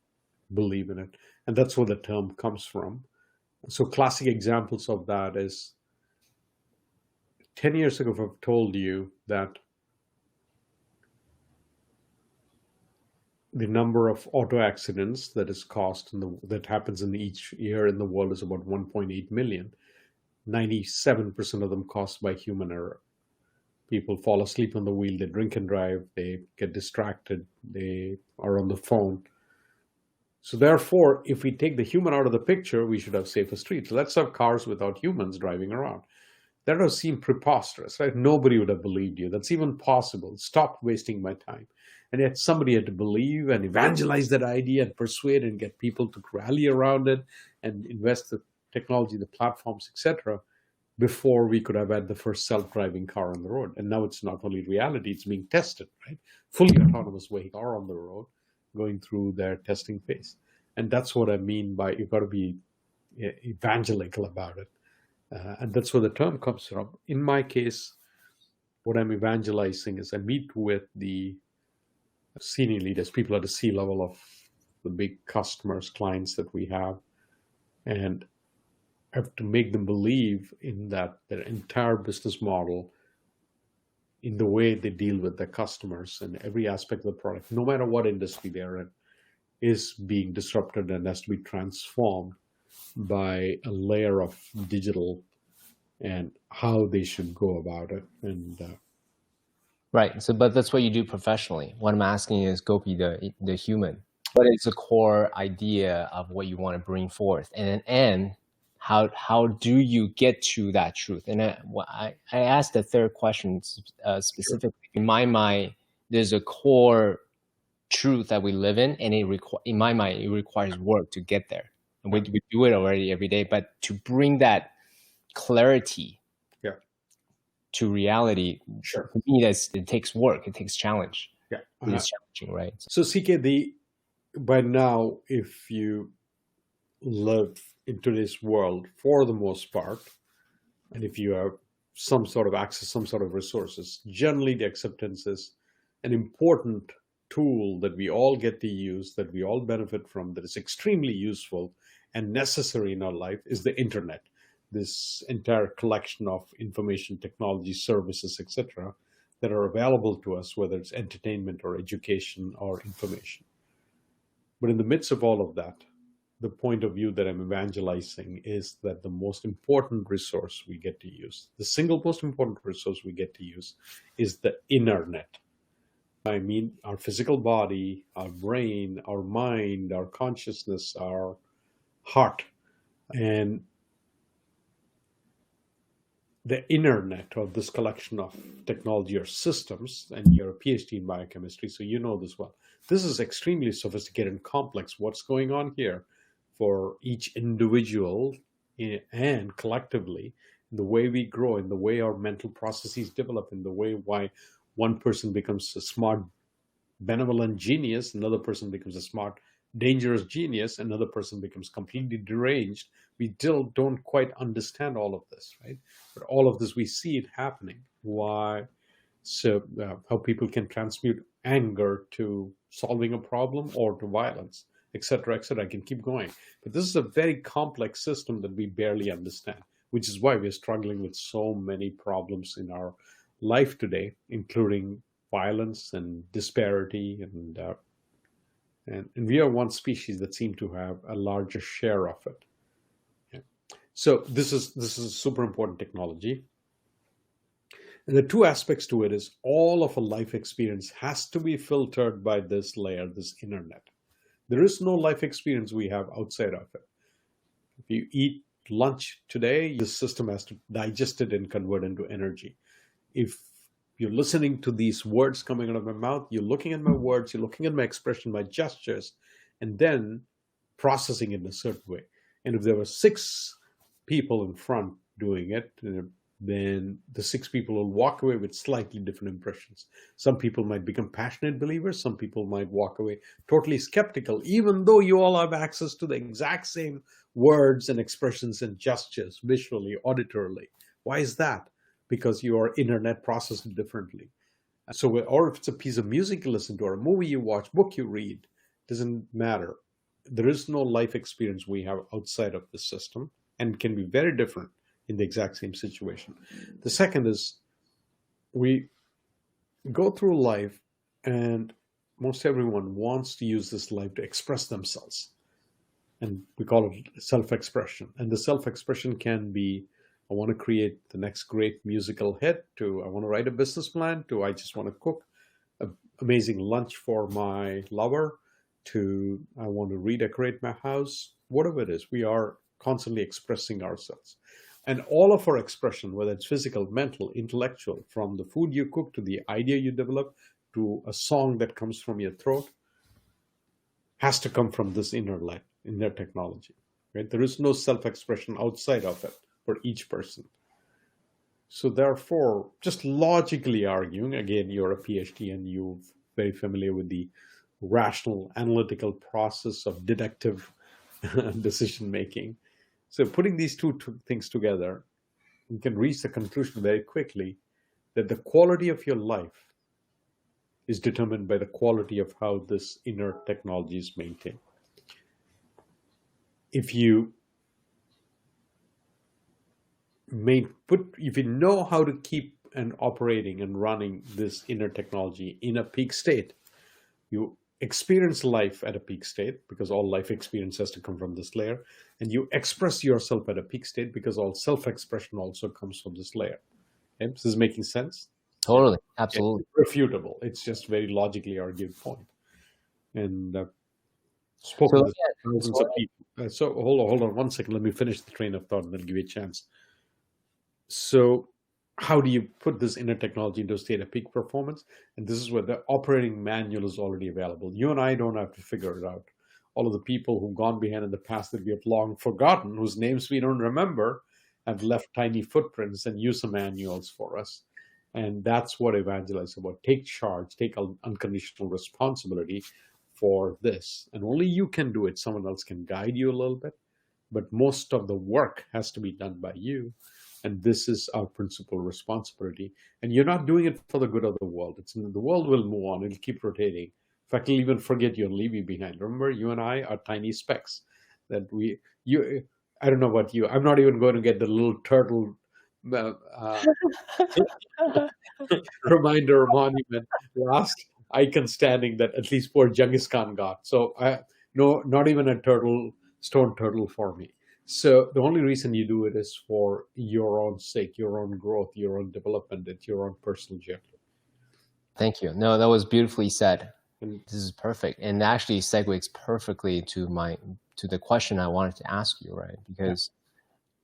believe in it. And that's where the term comes from. So classic examples of that is 10 years ago, if I've told you that the number of auto accidents that is caused that happens in each year in the world is about 1.8 million. 97% of them caused by human error. People fall asleep on the wheel, they drink and drive, they get distracted, they are on the phone. So therefore, if we take the human out of the picture, we should have safer streets. Let's have cars without humans driving around. That would seem preposterous, right? Nobody would have believed you. That's even possible. Stop wasting my time. And yet somebody had to believe and evangelize that idea and persuade and get people to rally around it and invest the technology, the platforms, etc., before we could have had the first self-driving car on the road. And now it's not only reality, it's being tested, right? Fully autonomous vehicles are on the road going through their testing phase. And that's what I mean by you've got to be evangelical about it. And that's where the term comes from. In my case, what I'm evangelizing is I meet with the senior leaders, people at the C-level of the big customers, clients that we have, and I have to make them believe in that their entire business model in the way they deal with their customers, and every aspect of the product, no matter what industry they're in, is being disrupted and has to be transformed by a layer of digital and how they should go about it. And Right. So, but that's what you do professionally. What I'm asking is, Gopi, the human. What is the core idea of what you want to bring forth, and how do you get to that truth? And I asked the third question sure, specifically. In my mind, there's a core truth that we live in, and in my mind, it requires work to get there. And yeah, we do it already every day, but to bring that clarity yeah, to reality, sure, for me, it takes work, it takes challenge. yeah. It is challenging, right? So CK, by now, if you live in today's world for the most part, and if you have some sort of access, some sort of resources, generally the acceptance is an important tool that we all get to use, that we all benefit from, that is extremely useful and necessary in our life, is the internet. This entire collection of information technology services, etc., that are available to us, whether it's entertainment or education or information. But in the midst of all of that, the point of view that I'm evangelizing is that the most important resource we get to use, the single most important resource we get to use, is the internet. I mean, our physical body, our brain, our mind, our consciousness, our heart. And the internet, or this collection of technology or systems, and you're a PhD in biochemistry, so you know this well. This is extremely sophisticated and complex. What's going on here for each individual and collectively, in the way we grow, in the way our mental processes develop, in the way why one person becomes a smart, benevolent genius, another person becomes a smart, dangerous genius, another person becomes completely deranged. We still don't quite understand all of this, right? But all of this, we see it happening. Why? So, how people can transmute anger to solving a problem or to violence, etc., etc. I can keep going. But this is a very complex system that we barely understand, which is why we're struggling with so many problems in our life today, including violence and disparity, and we are one species that seem to have a larger share of it. Yeah. So this is a super important technology. And the two aspects to it is all of a life experience has to be filtered by this layer, this internet. There is no life experience we have outside of it. If you eat lunch today, the system has to digest it and convert into energy. If you're listening to these words coming out of my mouth, you're looking at my words, you're looking at my expression, my gestures, and then processing it in a certain way. And if there were six people in front doing it, then the six people will walk away with slightly different impressions. Some people might become passionate believers. Some people might walk away totally skeptical, even though you all have access to the exact same words and expressions and gestures, visually, auditorily. Why is that? Because your internet processes it differently. So, or if it's a piece of music you listen to, or a movie you watch, book you read, doesn't matter. There is no life experience we have outside of the system, and can be very different in the exact same situation. The second is, we go through life, and most everyone wants to use this life to express themselves. And we call it self-expression. And the self-expression can be, I want to create the next great musical hit, to I want to write a business plan, to I just want to cook an amazing lunch for my lover, to I want to redecorate my house. Whatever it is, we are constantly expressing ourselves. And all of our expression, whether it's physical, mental, intellectual, from the food you cook to the idea you develop to a song that comes from your throat, has to come from this inner technology. Right? There is no self-expression outside of it for each person. So therefore, just logically arguing, again, you're a PhD and you're very familiar with the rational, analytical process of deductive decision making. So putting these two things together, you can reach the conclusion very quickly that the quality of your life is determined by the quality of how this inner technology is maintained. If you if you know how to keep and operating and running this inner technology in a peak state. You experience life at a peak state because all life experience has to come from this layer. And you express yourself at a peak state because all self-expression also comes from this layer. Okay? This is making sense? Totally. It's Absolutely. irrefutable. It's just very logically argued point. And So spoken to yeah, thousands of people. So hold on 1 second. Let me finish the train of thought and then give you a chance. So how do you put this inner technology into a state of peak performance? And this is where the operating manual is already available. You and I don't have to figure it out. All of the people who've gone behind in the past that we have long forgotten, whose names we don't remember, have left tiny footprints and use the manuals for us. And that's what Evangelize is about. Take charge, take unconditional responsibility for this. And only you can do it. Someone else can guide you a little bit, but most of the work has to be done by you. And this is our principal responsibility. And you're not doing it for the good of the world. The world will move on. It'll keep rotating. In fact, it'll even forget you and leave you behind. Remember, you and I are tiny specks. I don't know about you. I'm not even going to get the little turtle reminder monument, last icon standing that at least poor Genghis Khan got. So no, not even a stone turtle for me. So the only reason you do it is for your own sake, your own growth, your own development, it's your own personal journey. Thank you. No, that was beautifully said. And this is perfect, and actually segues perfectly to the question I wanted to ask you, right? Because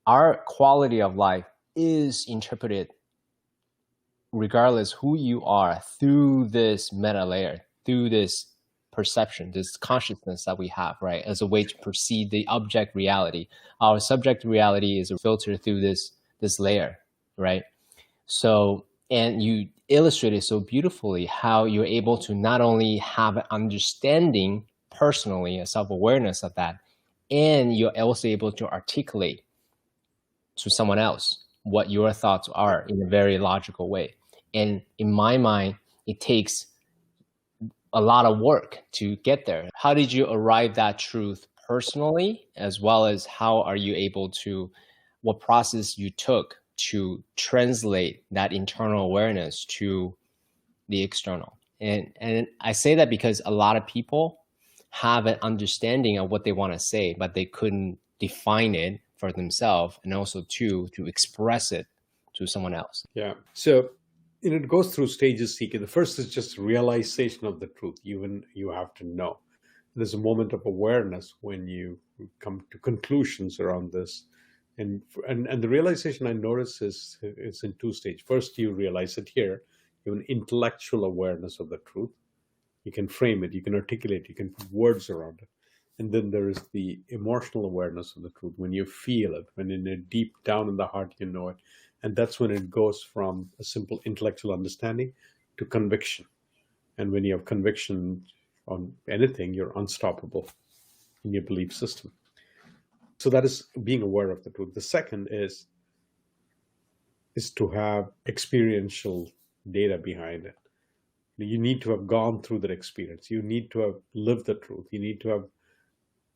our quality of life is interpreted regardless who you are through this meta layer, through this perception, this consciousness that we have, right? As a way to perceive the object reality. Our subject reality is a filter through this layer, right? So, and you illustrated so beautifully how you're able to not only have an understanding personally, a self-awareness of that, and you're also able to articulate to someone else what your thoughts are in a very logical way. And in my mind, it takes a lot of work to get there. How did you arrive that truth personally, as well as how are you able to, what process you took to translate that internal awareness to the external? And I say that because a lot of people have an understanding of what they want to say, but they couldn't define it for themselves, and also to express it to someone else. Yeah. So it goes through stages, seeking. The first is just realization of the truth. You have to know. There's a moment of awareness when you come to conclusions around this. And the realization I notice is in two stages. First, you realize it here. You have an intellectual awareness of the truth. You can frame it, you can articulate, you can put words around it. And then there is the emotional awareness of the truth, when you feel it, when in a deep down in the heart you know it. And that's when it goes from a simple intellectual understanding to conviction. And when you have conviction on anything, you're unstoppable in your belief system. So that is being aware of the truth. The second is to have experiential data behind it. You need to have gone through that experience. You need to have lived the truth. You need to have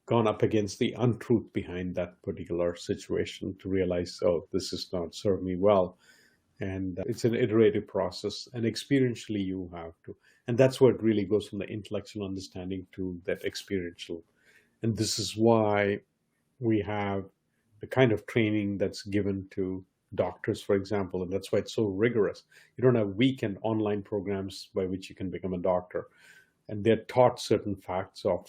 gone up against the untruth behind that particular situation to realize, oh, this is not served me well. And it's an iterative process. And experientially, you have to. And that's where it really goes from the intellectual understanding to that experiential. And this is why we have the kind of training that's given to doctors, for example, and that's why it's so rigorous. You don't have weekend online programs by which you can become a doctor. And they're taught certain facts of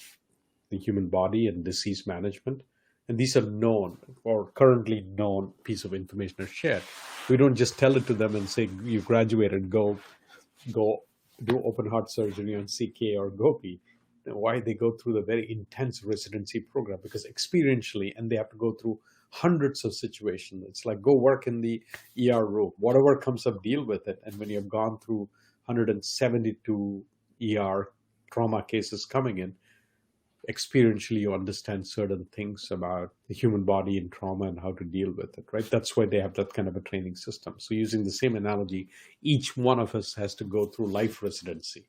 the human body and disease management. And these are known or currently known piece of information are shared. We don't just tell it to them and say, you graduated, go do open heart surgery on CK or Gopi. Why they go through the very intense residency program? Because experientially, and they have to go through hundreds of situations. It's like, go work in the ER room. Whatever comes up, deal with it. And when you've gone through 172 ER trauma cases coming in, experientially you understand certain things about the human body and trauma and how to deal with it, right? That's why they have that kind of a training system. So using the same analogy, each one of us has to go through life residency.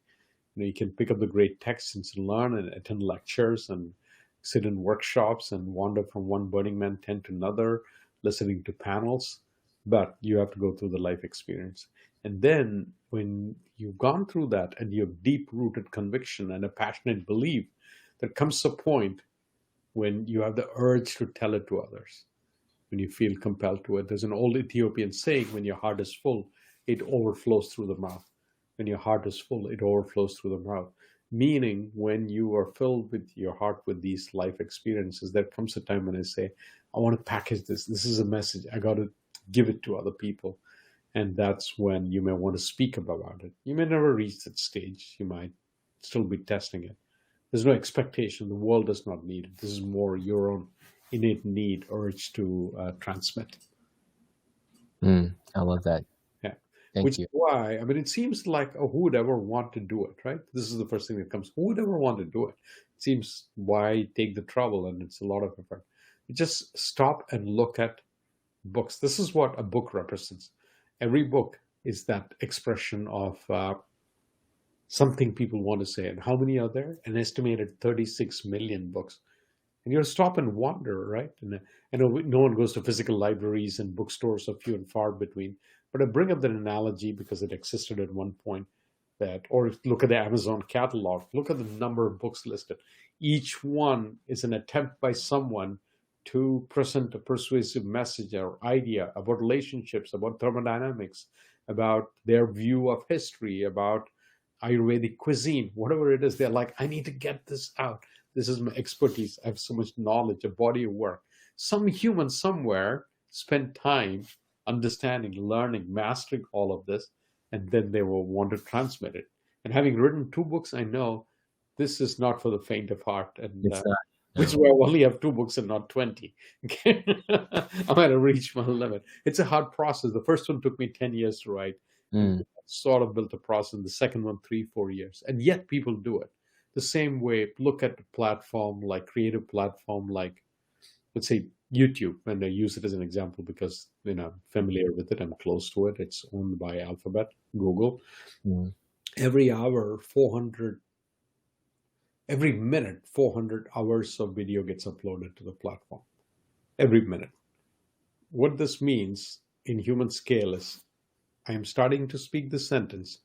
You can pick up the great texts and learn and attend lectures and sit in workshops and wander from one Burning Man tent to another, listening to panels, but you have to go through the life experience. And then when you've gone through that and you have deep rooted conviction and a passionate belief, there comes a point when you have the urge to tell it to others, when you feel compelled to it. There's an old Ethiopian saying, when your heart is full, it overflows through the mouth. When your heart is full, it overflows through the mouth. Meaning, when you are filled with your heart with these life experiences, there comes a time when I say, I want to package this. This is a message. I got to give it to other people. And that's when you may want to speak about it. You may never reach that stage. You might still be testing it. There's no expectation. The world does not need it. This is more your own innate need, urge to transmit. I love that. Yeah. Thank Which you. is why, I mean, it seems like, oh, who would ever want to do it, right? This is the first thing that comes. Who would ever want to do it? It seems, why take the trouble? And it's a lot of effort. You just stop and look at books. This is what a book represents. Every book is that expression of something people want to say. And how many are there? An estimated 36 million books. And you'll stop and wonder, right? And I know no one goes to physical libraries, and bookstores are few and far between. But I bring up that analogy because it existed at one point. That, or look at the Amazon catalog. Look at the number of books listed. Each one is an attempt by someone to present a persuasive message or idea about relationships, about thermodynamics, about their view of history, about Ayurvedic cuisine, whatever it is. They're like, I need to get this out. This is my expertise. I have so much knowledge, a body of work. Some human somewhere spent time understanding, learning, mastering all of this, and then they will want to transmit it. And having written 2 books, I know this is not for the faint of heart. And It's not. which is why I only have 2 books and not 20. Okay? I might have reached my limit. It's a hard process. The first one took me 10 years to write. And sort of built a process. The second one, 3-4 years. And yet people do it. The same way, look at a platform like creative platform like, let's say, YouTube. And I use it as an example because I'm familiar with it. I'm close to it. It's owned by Alphabet, Google. Every hour, 400 every minute, 400 hours of video gets uploaded to the platform. Every minute. What this means in human scale is I am starting to speak the sentence.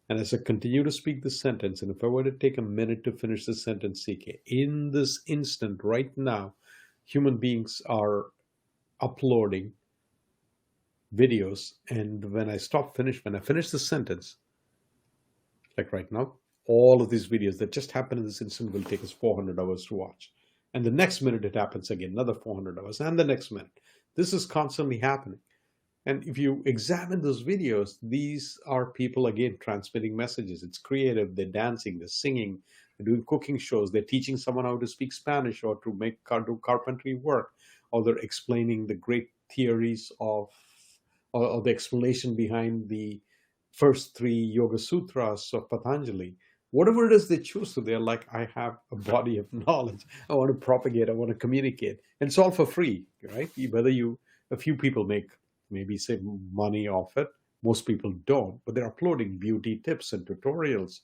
And as I continue to speak the sentence, and if I were to take a minute to finish the sentence, CK, in this instant, right now, human beings are uploading videos. And when I finish the sentence, like right now, all of these videos that just happened in this instant will take us 400 hours to watch. And the next minute it happens again, another 400 hours, and the next minute. This is constantly happening. And if you examine those videos, these are people, again, transmitting messages. It's creative. They're dancing, they're singing, they're doing cooking shows, they're teaching someone how to speak Spanish or to do carpentry work, or they're explaining the great theories or the explanation behind the first 3 Yoga Sutras of Patanjali. Whatever it is they choose to, they're like, I have a body of knowledge. I want to propagate, I want to communicate. And it's all for free, right? A few people make maybe say money off it. Most people don't, but they're uploading beauty tips and tutorials.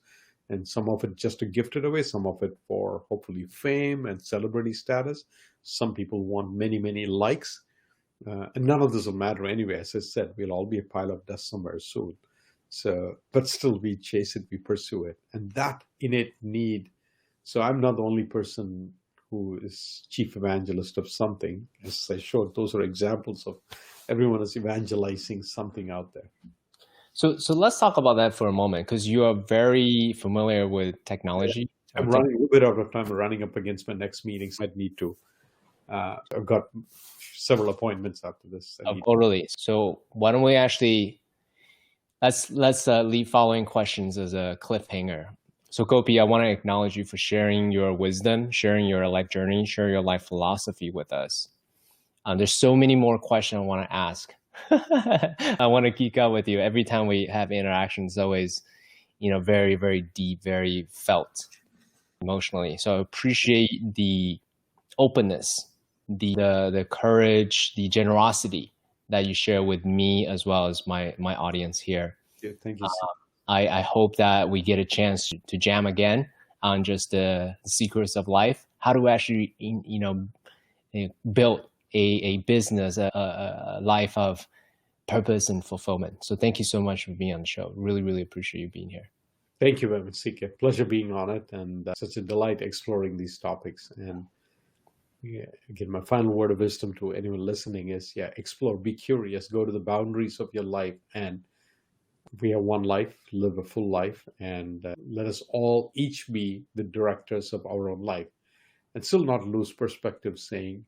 And some of it just to gift it away, some of it for hopefully fame and celebrity status. Some people want many, many likes. And none of this will matter anyway. As I said, we'll all be a pile of dust somewhere soon. So, but still we chase it, we pursue it. And that innate need. So I'm not the only person who is chief evangelist of something. As I showed, those are examples of everyone is evangelizing something out there. So let's talk about that for a moment, because you are very familiar with technology. Yeah. I'm running a little bit out of time. I'm running up against my next meeting, so I need to. I've got several appointments after this. Totally. So why don't we actually let's leave following questions as a cliffhanger. So Gopi, I want to acknowledge you for sharing your wisdom, sharing your life journey, sharing your life philosophy with us. There's so many more questions I want to ask. I want to geek out with you. Every time we have interactions, always, very, very deep, very felt emotionally. So I appreciate the openness, the courage, the generosity that you share with me as well as my audience here. Yeah, thank you. I hope that we get a chance to jam again on just the secrets of life. How to actually, build a business, a life of purpose and fulfillment. So thank you so much for being on the show. Really, really appreciate you being here. Thank you very much, CK. Pleasure being on it, and such a delight exploring these topics. And yeah, again, my final word of wisdom to anyone listening is, explore, be curious, go to the boundaries of your life. And we have one life, live a full life, and let us all each be the directors of our own life, and still not lose perspective, saying,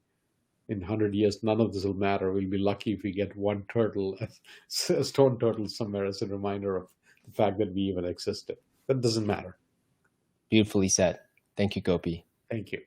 in 100 years, none of this will matter. We'll be lucky if we get one turtle, a stone turtle somewhere as a reminder of the fact that we even existed. That doesn't matter. Beautifully said. Thank you, Gopi. Thank you.